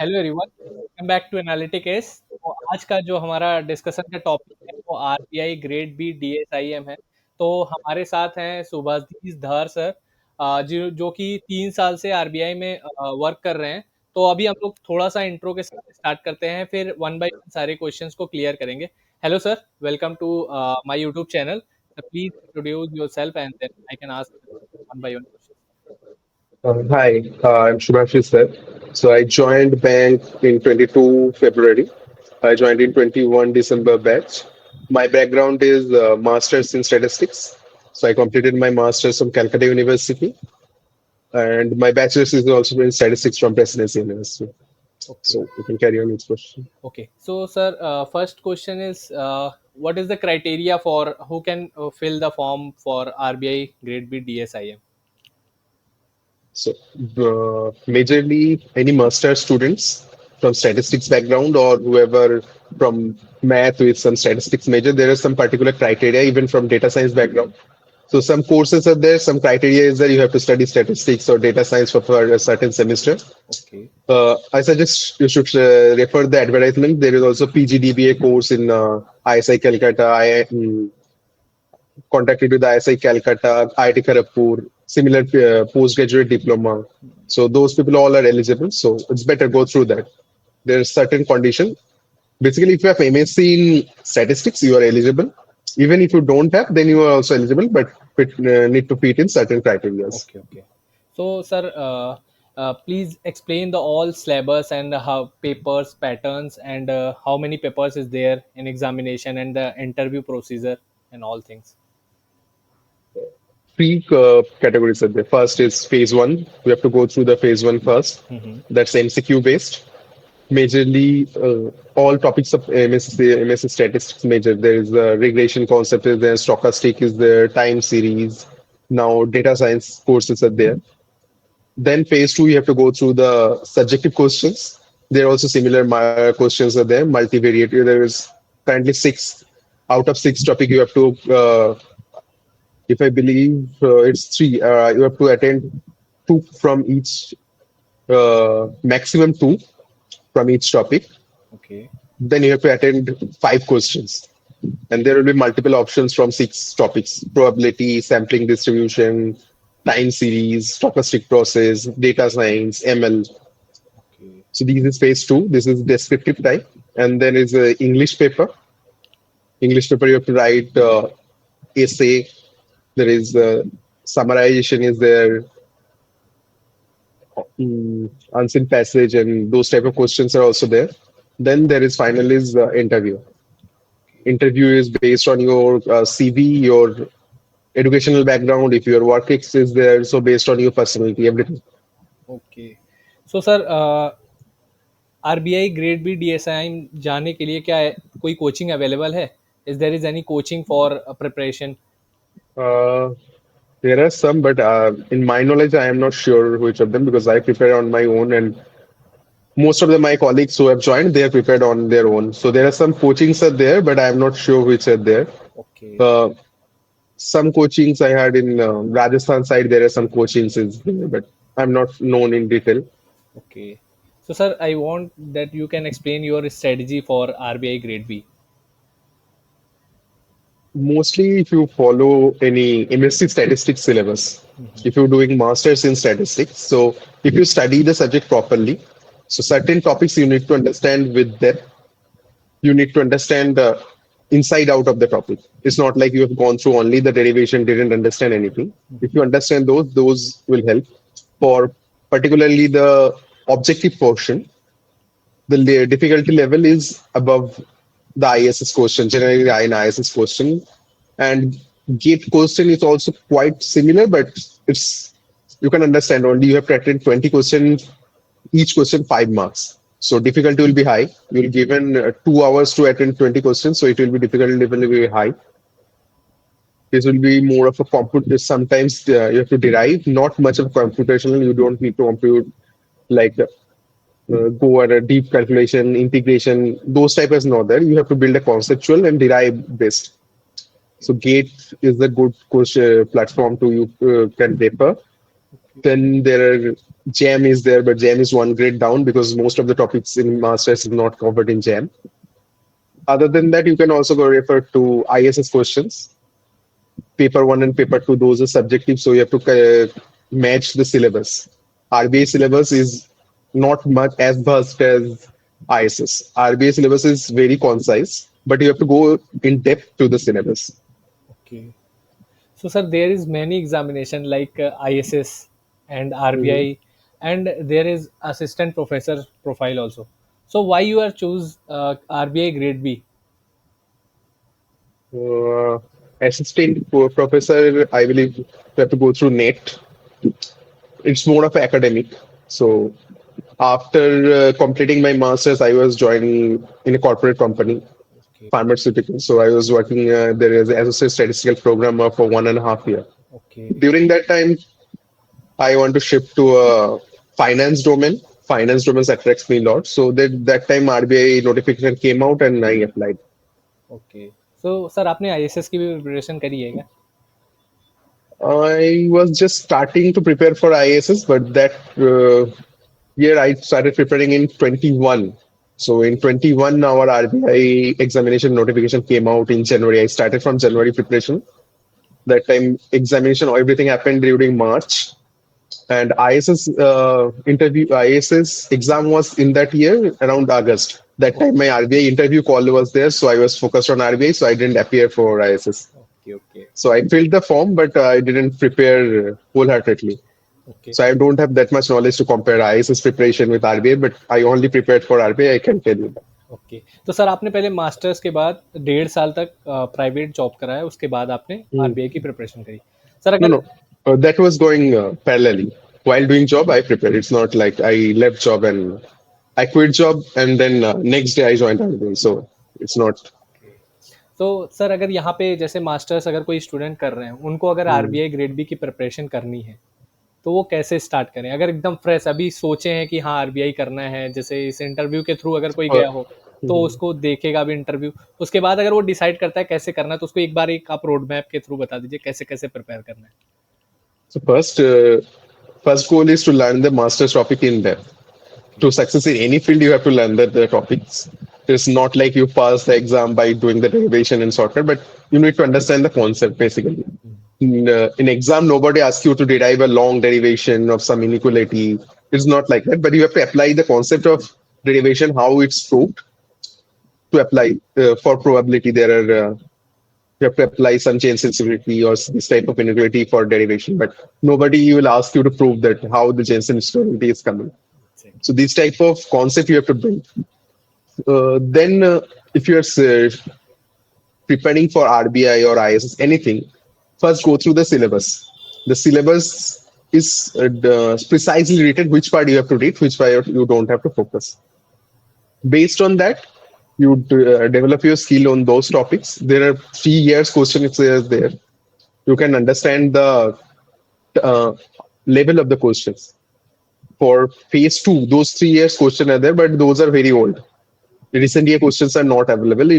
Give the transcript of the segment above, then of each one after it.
Hello everyone, welcome back to analytics. तो आज का जो हमारा डिस्कशन का टॉपिक है वो आरबीआई ग्रेड बी डीएसआईएम है। तो हमारे साथ हैं सुभाषीष धार सर, जो कि 3 साल से आरबीआई में वर्क कर रहे हैं। तो अभी हम लोग थोड़ा सा इंट्रो के साथ स्टार्ट करते हैं, फिर वन बाय वन सारे क्वेश्चंस को क्लियर करेंगे। Hello sir, welcome to my YouTube channel. Please introduce yourself and then I can ask one by one question. Hi, I'm Subhasis Dhar. So I joined bank in 22 February. I joined in 21 December batch. My background is masters in statistics. So I completed my masters from Calcutta University, and my bachelor's is also in statistics from Presidency University. Okay. So you can carry on with question. Okay. So, sir, first question is, what is the criteria for who can fill the form for RBI Grade B DSIM? So majorly any master students from statistics background or whoever from math with some statistics major, there are some particular criteria even from data science background. So some courses are there, some criteria is that you have to study statistics or data science for a certain semester. Okay. I suggest you should refer the advertisement. There is also PGDBA course in ISI Calcutta. Contacted with ISI Calcutta, IIT Kharagpur, similar postgraduate diploma. So those people all are eligible. So it's better go through that. There are certain conditions. Basically, if you have MSc in statistics, you are eligible. Even if you don't have, then you are also eligible, but need to fit in certain criteria. Okay. Okay. So, sir, please explain the all syllabus and how papers, patterns, and how many papers is there in examination and the interview procedure and all things. Three categories are there. First is phase one. We have to go through the phase one first. Mm-hmm. That's MCQ based. Majorly, all topics of MSc statistics major. There is the regression concept is there, stochastic is there, time series. Now data science courses are there. Then phase two, you have to go through the subjective questions. There are also similar questions are there, multivariate. There is currently six out of six topic you have to if I believe it's three. You have to attend two from each, maximum two from each topic. Okay. Then you have to attend five questions. And there will be multiple options from six topics: probability, sampling distribution, time series, stochastic process, data science, ML. Okay. So this is phase two. This is descriptive type. And then is a English paper. English paper you have to write essay. There is summarization is there, unseen passage, and those type of questions are also there. Then there is final is interview. Interview is based on your CV, your educational background, if your work ex is there, so based on your personality, everything. Okay. So, sir, RBI grade B DSI जाने के लिए क्या है, कोई coaching available है? Is there is any coaching for preparation? Uh, there are some, but in my knowledge, I am not sure which of them because I prepare on my own, and most of my colleagues who have joined, they are prepared on their own. So there are some coachings are there, but I am not sure which are there. Okay. Uh, some coachings I had in Rajasthan side, there are some coachings is there, but I'm not known in detail. Okay. So sir, I want that you can explain your strategy for RBI grade B. Mostly, if you follow any MSc statistics syllabus, if you're doing masters in statistics, so if you study the subject properly, so certain topics you need to understand with depth. You need to understand the inside out of the topic. It's not like you have gone through only the derivation, didn't understand anything. If you understand those will help. For particularly the objective portion, the difficulty level is above the ISS question, generally the ISS question. And gate question is also quite similar, but it's you can understand only you have to attend 20 questions, each question 5 marks. So difficulty will be high. You'll given 2 hours to attend 20 questions, so it will be difficulty level will be high. This will be more of a compute. Sometimes you have to derive, not much of computational. You don't need to compute like go at a deep calculation, integration, those type is not there. You have to build a conceptual and derive based. So Gate is a good course platform to you can paper. Then there are JAM is there, but JAM is one grade down because most of the topics in masters is not covered in JAM. Other than that, you can also go refer to ISS questions. Paper one and paper two, those are subjective, so you have to match the syllabus. RBI syllabus is not much as vast as ISS. RBI syllabus is very concise, but you have to go in depth to the syllabus. Okay. So, sir, there is many examination like ISS and Mhm. RBI, and there is assistant professor profile also. So, why you are choose RBI grade B? Uh, Assistant professor, I believe you have to go through NET. It's more of academic. So after completing my masters, I was joining in a corporate company, Okay. pharmaceutical. So I was working there as associate statistical programmer for 1.5 years. Okay. During that time, I want to shift to a finance domain. Finance domain attracts me a lot. So that time RBI notification came out and I applied. Okay so sir आपने ISS की भी preparation करी है क्या? I was just starting to prepare for ISS, but that year I started preparing in 21. So in 21, our RBI examination notification came out in January. I started from January preparation. That time examination, everything happened during March. And ISS ISS exam was in that year around August. That time my RBI interview call was there, so I was focused on RBI, so I didn't appear for ISS. Okay okay So I filled the form, but I didn't prepare wholeheartedly. Okay So I don't have that much knowledge to compare ISS preparation with RBI, but I only prepared for RBI. I can tell you that. Okay तो sir आपने पहले masters के बाद 1.5 साल तक private job करा है उसके बाद आपने Hmm. आरबीआई की प्रिपरेशन करी सर No, अगर no, that was going parallelly. While doing job, I prepared. It's not like I left job and I quit job and then next day I joined RBI. So it's not. तो sir अगर यहाँ पे जैसे masters अगर कोई student कर रहे हैं उनको अगर Hmm. आरबीआई ग्रेड बी की प्रिपरेशन करनी है तो वो कैसे स्टार्ट करें अगर एकदम फ्रेश अभी सोचे हैं कि हाँ आरबीआई करना है जैसे इस इंटरव्यू के थ्रू अगर कोई Uh, गया हो तो उसको देखेगा भी इंटरव्यू उसके बाद अगर वो डिसाइड करता है कैसे करना है तो उसको एक बार एक आप रोड मैप के थ्रू बता दीजिए कैसे कैसे प्रिपेयर करना है so first goal is to learn the master's topic in depth. Okay To success in any field, you have to learn the topics. It's not like you pass the exam by doing the derivation and shortcut, but you need to understand the concept basically. In exam, nobody asks you to derive a long derivation of some inequality. It's not like that, but you have to apply the concept of derivation, how it's proved to apply for probability. There are you have to apply some chain sensitivity or this type of inequality for derivation, but nobody will ask you to prove that how the chain sensitivity is coming. So this type of concept you have to build. Then, if you're preparing for RBI or ISS, anything, first go through the syllabus. The syllabus is precisely written which part you have to read, which part you don't have to focus. Based on that, you develop your skill on those topics. There are 3 years questions there. You can understand the uh, level of the questions. For phase two, those 3 years questions are there, but those are very old. Recent year questions are not available.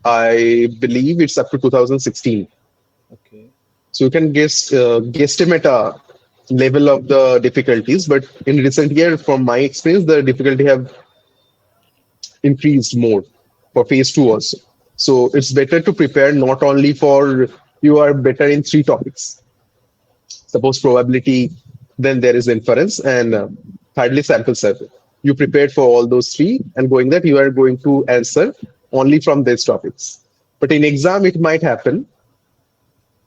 I believe it's up to 2016. Okay So you can guesstimate a level of the difficulties, but in recent year, from my experience, the difficulty have increased more for phase two also. So it's better to prepare not only for you are better in 3 topics. Suppose probability, then there is inference, and thirdly sample survey. You prepared for all those three, and going that you are going to answer only from these topics. But in exam, it might happen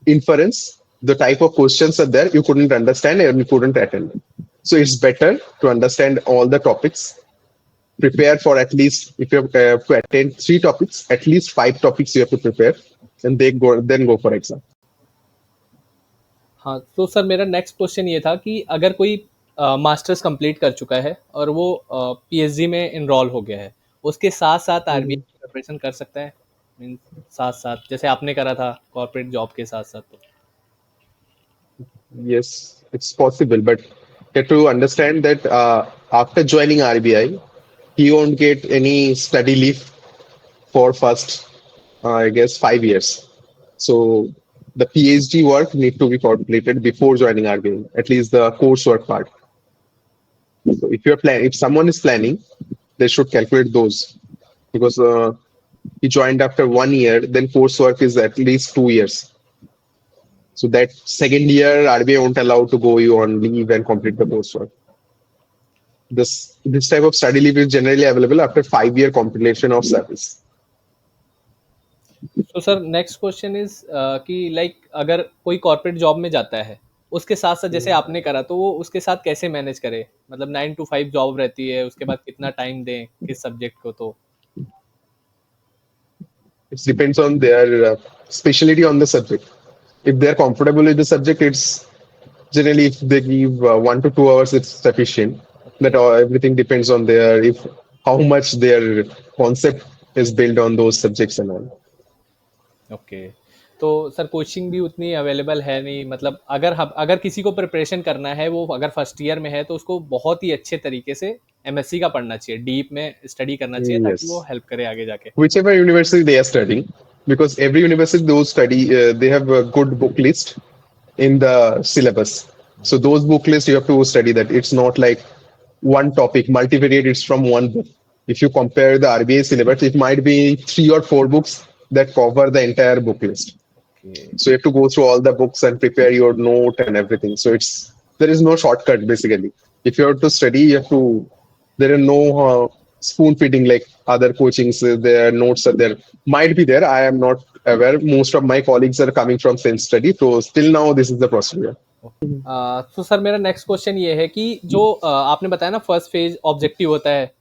inference, the type of questions are there you couldn't understand and you couldn't attend. So it's better to understand all the topics. Prepare for at least if you have to attend 3 topics, at least 5 topics you have to prepare, and then go for exam. हाँ तो sir मेरा next question ये था कि अगर कोई masters complete कर चुका है और वो पीएचडी में इनरोल हो गया है उसके साथ साथ आरबीआई Mhm. की प्रिपरेशन कर सकता है मीन साथ साथ जैसे आपने करा था कॉर्पोरेट जॉब के साथ साथ तो Yes, it's possible, but you have to understand that after joining RBI, he won't get any study leave for first, I guess, 5 years. So the PhD work need to be completed before joining RBI, at least the coursework part. So if someone is planning, they should calculate those because he joined after 1 year, then coursework is at least 2 years. So that second year, RBI won't allow to go you on leave and complete the coursework. This type of study leave is generally available after 5 year completion of service. तो sir next question is कि like अगर कोई corporate job में जाता है उसके साथ साथ जैसे आपने करा तो वो उसके साथ कैसे मैनेज करे मतलब 9 to 5 जॉब रहती है उसके बाद कितना टाइम दें किस सब्जेक्ट को तो It depends on their specialty on the subject. If they're comfortable with the subject, it's generally if they give 1 to 2 hours, it's sufficient. That everything depends on their if how much their concept is built on those subjects and all. Okay तो sir coaching भी उतनी available है नहीं मतलब अगर किसी को preparation करना है वो अगर फर्स्ट ईयर में है तो उसको बहुत ही अच्छे तरीके से एमएससी का पढ़ना चाहिए डीप में स्टडी करना चाहिए ताकि वो Yes. हेल्प करे आगे जाके Whichever university they are studying, because every university those study they have a good book list in the syllabus. So those book lists you have to study that. It's not like one topic multivariate. It's from one book. If you compare the RBI syllabus, it might be 3 or 4 books that cover the entire book list. Okay. So you have to go through all the books and prepare your note and everything. So there is no shortcut basically. If you have to study, you have to. There are no spoon feeding like other coachings. Their notes are there. Might be there. I am not aware. Most of my colleagues are coming from self study. So still now this is the procedure. तो sir मेरा next question ये है कि जो आपने बताया ना first phase objective होता है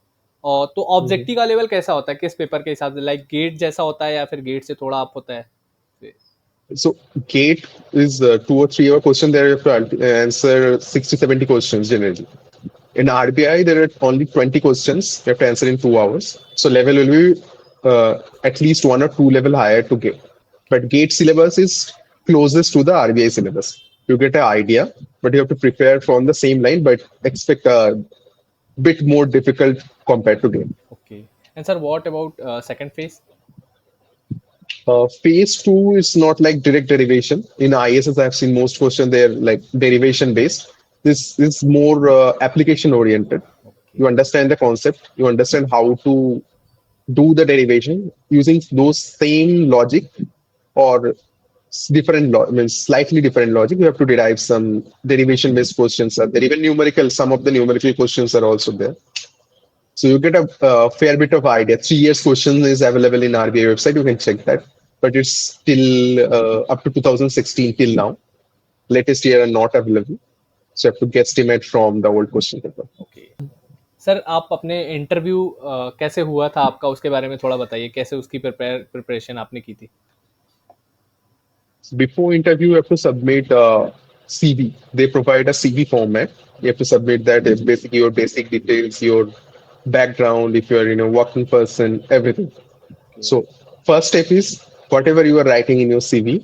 और तो ऑब्जेक्टिव का लेवल कैसा होता है किस पेपर के हिसाब से लाइक गेट जैसा होता है या फिर गेट से थोड़ा अप होता है So GATE is 2 or 3 hour question. There you have to answer 60-70 questions generally. In RBI, there are only 20 questions you have to answer in 2 hours. So level will be at least 1 or 2 level higher to GATE. But GATE syllabus is closest to the RBI syllabus. You get an idea, but you have to prepare from the same line, but expect a bit more difficult compared to GATE. Okay and sir what about second phase Phase 2 is not like direct derivation. In ISS, I've seen most questions they're like derivation based. This is more application oriented. You understand the concept. You understand how to do the derivation using those same logic or means slightly different logic. You have to derive some derivation based questions. There even numerical. Some of the numerical questions are also there. So you get a fair bit of idea. 3 years question is available in RBI website. You can check that. But it's still up to 2016 till now. Latest year are not available. So you have to guesstimate from the old question paper. Okay sir आप अपने interview कैसे हुआ था आपका उसके बारे में थोड़ा बताइए कैसे उसकी प्रिपरेशन आपने की थी Before interview, you have to submit a CV. They provide a CV format. You have to submit that. It's basically your basic details, your background, if you're working person, everything. So first step is whatever you are writing in your CV,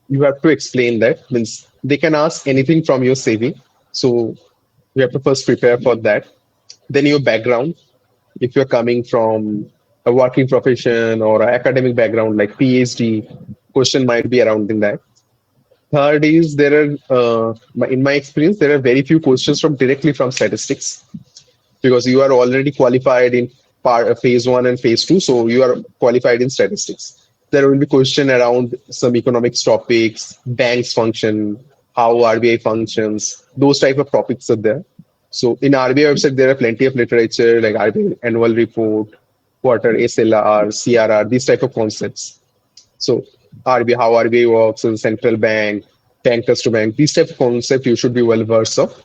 you have to explain that. Means they can ask anything from your CV. So you have to first prepare for that. Then your background. If you're coming from a working profession or an academic background like PhD, question might be around in that. Third is there are, in my experience, there are very few questions directly from statistics because you are already qualified in phase 1 and phase 2. So you are qualified in statistics. There will be question around some economics topics, banks function, how RBI functions, those type of topics are there. So in RBI website, there are plenty of literature like RBI annual report, quarter SLR, CRR, these type of concepts. So RBI, how RBI works as a central bank, bankers to bank, these type of concepts you should be well versed of.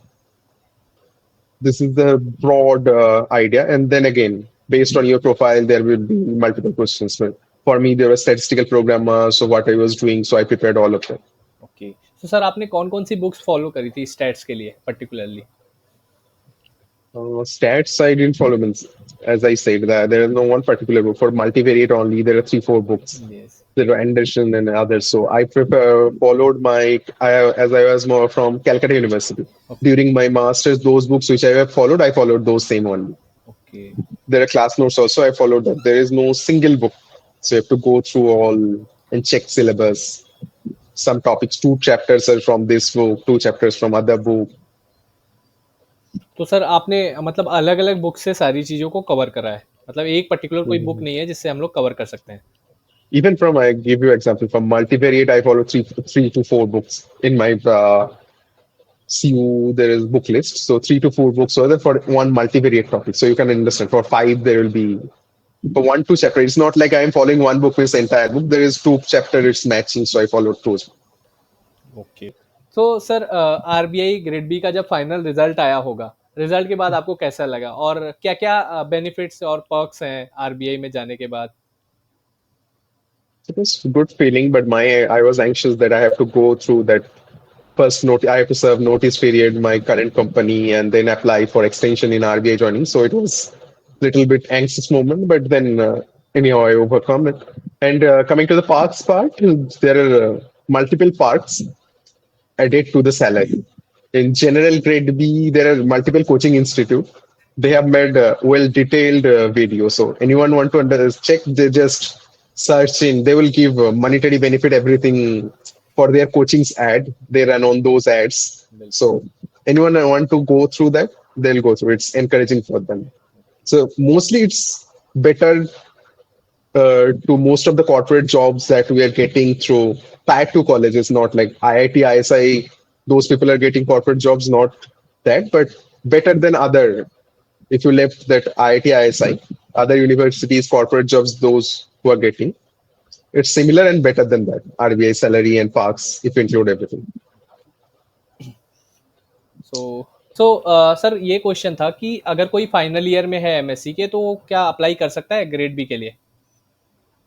This is the broad idea. And then again, based on your profile, there will be multiple questions. For me, there were statistical programmers, so what I was doing, so I prepared all of them. Okay तो sir आपने कौन कौन सी books follow करी थी stats के लिए particularly Stats, I didn't follow. Means, as I said, there is no one particular book. For multivariate only, there are 3-4 books. yes There are Anderson and others. So I followed as I was more from Calcutta University. Okay. During my master's, those books which I followed those same only. Okay There are class notes also. I followed that. There is no single book. So you have to go through all and check syllabus. some topics, 2 chapters are from this book, 2 chapters from other book. तो sir आपने मतलब अलग-अलग book से सारी चीज़ों को cover करा है। मतलब एक पर्टिकुलर कोई बुक Mhm. नहीं है जिससे हम लोग कवर कर सकते हैं। Even from, I give you example from multivariate, I follow three to four books in my CU. There is book list, so 3 to 4 books further for one multivariate topic. So you can understand for five there will be for 1 2 chapter. It's not like I am following one book with the entire book. There is 2 chapter it's matching, so I follow those. Okay. तो sir RBI grade B का जब final result आया होगा, result के बाद आपको कैसा लगा और क्या-क्या बेनिफिट्स और पर्क्स हैं आरबीआई में जाने के बाद? It was a good feeling, but my I was anxious that I have to go through that first note. I have to serve notice period my current company and then apply for extension in RBI joining. So it was little bit anxious moment, but then anyhow I overcome it. And coming to the parks part, there are multiple parks added to the salary. In general grade B, there are multiple coaching institute. They have made well detailed video. So anyone want to check, they just search in. They will give monetary benefit everything for their coachings ad. They run on those ads. So anyone want to go through that, they'll go through. It's encouraging for them. So mostly it's better to most of the corporate jobs that we are getting through tier 2 colleges, not like IIT, ISI. Those people are getting corporate jobs, not that, but better than other. If you left that IIT, ISI, other universities, corporate jobs, those who are getting, it's similar and better than that. RBI salary and parks, if you include everything. So sir ये question था कि अगर कोई final year में है MSc के तो वो क्या अप्लाई कर सकता है ग्रेड बी के लिए?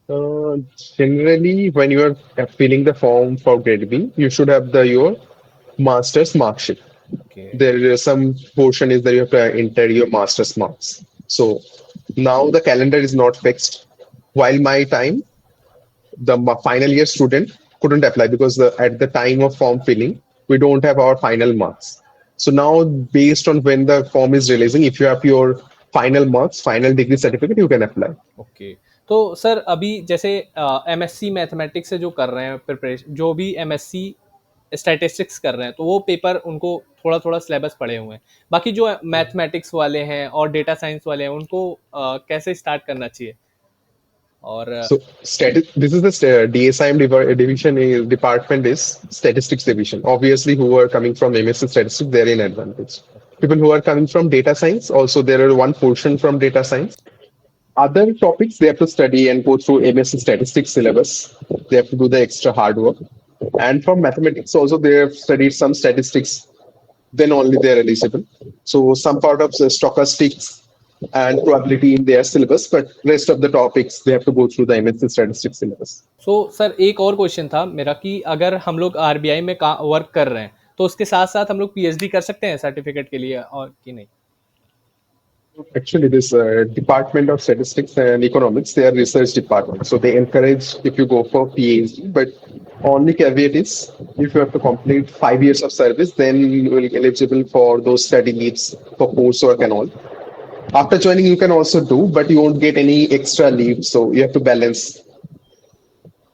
Uh, Generally, when you are filling the form for grade B, you should have your master's mark sheet. Okay. There is some portion is that you have to enter your master's marks. So now the calendar is not fixed. While my time, the final year student couldn't apply because at the time of form filling, we don't have our final marks. So now, based on when the form is releasing, if you have your final marks, final degree certificate, you can apply. Okay. तो sir अभी जैसे MSc mathematics से जो कर रहे हैं preparation, जो भी एमएससी स्टैटिस्टिक्स कर रहे हैं तो वो पेपर उनको थोड़ा थोड़ा सिलेबस पढ़े हुए हैं। बाकी जो मैथमेटिक्स वाले हैं और डेटा साइंस वाले हैं उनको कैसे स्टार्ट करना चाहिए? और So this is the DSIM division department is statistics division. Obviously, who are coming from MSc statistics, they're in advantage. People who are coming from data science, also there are one portion from data science. Other topics they have to study and go through MSc statistics syllabus. They have to do the extra hard work. And from mathematics also they have studied some statistics. Then only they are eligible. So some part of the stochastics and probability in their syllabus, but rest of the topics they have to go through the MSc statistics syllabus. Sir एक और question था मेरा कि अगर हम लोग RBI में work कर रहे हैं तो उसके साथ साथ हम लोग पीएचडी कर सकते हैं सर्टिफिकेट के लिए और कि नहीं? Actually, this Department of Statistics and Economics, they are research department. So they encourage if you go for PhD, but only caveat is if you have to complete 5 years of service, then you will be eligible for those study leaves for coursework and all. After joining, you can also do, but you won't get any extra leave. So you have to balance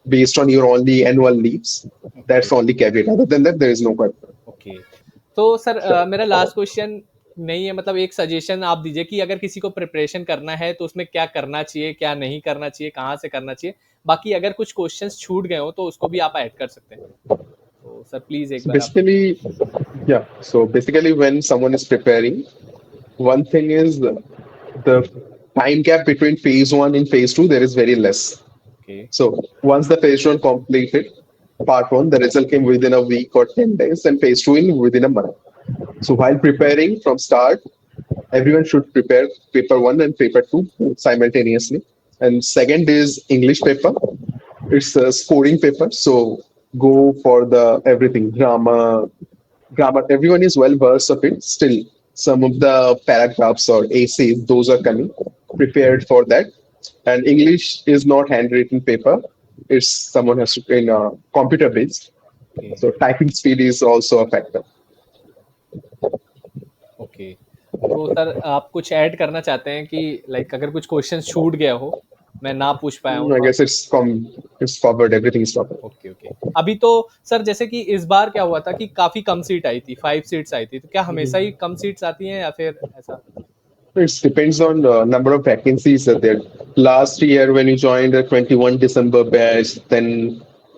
based on your only annual leaves. That's only caveat. Other than that, there is no question. Okay. तो sir मेरा last question नहीं है, मतलब एक suggestion आप दीजिए कि अगर किसी को प्रिपरेशन करना है तो उसमें क्या करना चाहिए, क्या नहीं करना चाहिए, कहाँ से करना चाहिए? बाकी अगर कुछ क्वेश्चंस छूट गए हो तो उसको भी आप ऐड कर सकते हैं। तो सर प्लीज एक So बार आप। basically, yeah. So basically, when someone is preparing, one thing is the time gap between phase one and phase two, there is very less. Okay. So once the phase one completed, part one, the result came within a week or 10 days, and phase two in within a month. So while preparing from start, everyone should prepare paper one and paper two simultaneously. And second is English paper. It's a scoring paper. So go for the everything grammar. Everyone is well versed of it. Still, some of the paragraphs or essays, those are coming prepared for that. And English is not handwritten paper. It's someone has to in computer based. Okay. So typing speed is also a factor. Okay. तो sir आप कुछ add करना चाहते हैं कि like अगर कुछ questions छूट गया हो मैं ना पूछ पाया हूँ I तो आप। guess it's covered. Everything is covered. Okay okay. अभी तो सर जैसे कि इस बार क्या हुआ था कि काफी कम सीट आई थी, 5 सीट्स आई थी, तो क्या हमेशा ही कम सीट्स आती हैं या फिर ऐसा? It depends on the number of vacancies that there. Last year, when you joined the 21 December batch, then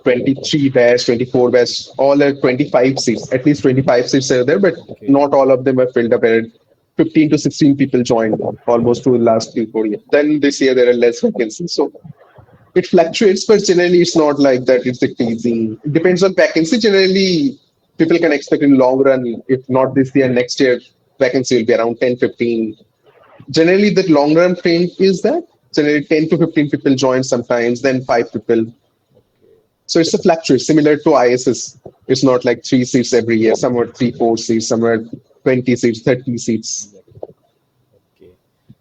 23 batch, 24 batch, all are 25 seats. At least 25 seats are there, but okay not all of them are filled up. And 15 to 16 people joined almost to the last 3 4 years. Then this year there are less vacancies. So it fluctuates, but generally it's not like that. It's decreasing. It depends on vacancy. Generally, people can expect in long run, if not this year, next year, vacancy will be around 10, 15. Generally, the long run trend is that generally 10 to 15 people join sometimes, then 5 people. Okay So it's a fluctuate similar to ISS. It's not like 3 seats every year. Some are 3 4 seats, some are 20 seats, 30 seats. Exactly. Okay.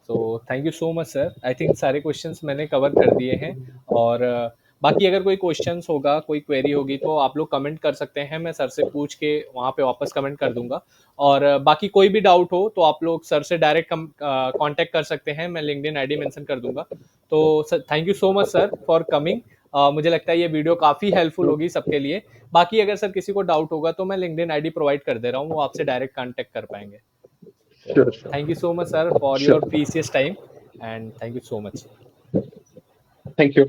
So thank you so much sir, I think सारे questions मैंने cover कर दिए हैं। और बाकी अगर कोई questions होगा, कोई क्वेरी होगी तो आप लोग कमेंट कर सकते हैं, मैं सर से पूछ के वहाँ पे वापस कमेंट कर दूंगा। और बाकी कोई भी डाउट हो तो आप लोग सर से डायरेक्ट कांटेक्ट कर सकते हैं, मैं लिंक्डइन आईडी मेंशन कर दूंगा। तो sir thank you so much sir for coming. मुझे लगता है ये वीडियो काफ़ी हेल्पफुल होगी सबके लिए। बाकी अगर सर किसी को डाउट होगा तो मैं लिंक्डइन आईडी प्रोवाइड कर दे रहा हूँ, वो आपसे डायरेक्ट कांटेक्ट कर पाएंगे। Sure, So sure, thank you so much, sir, for sure. your precious time, and thank you so much. Thank you.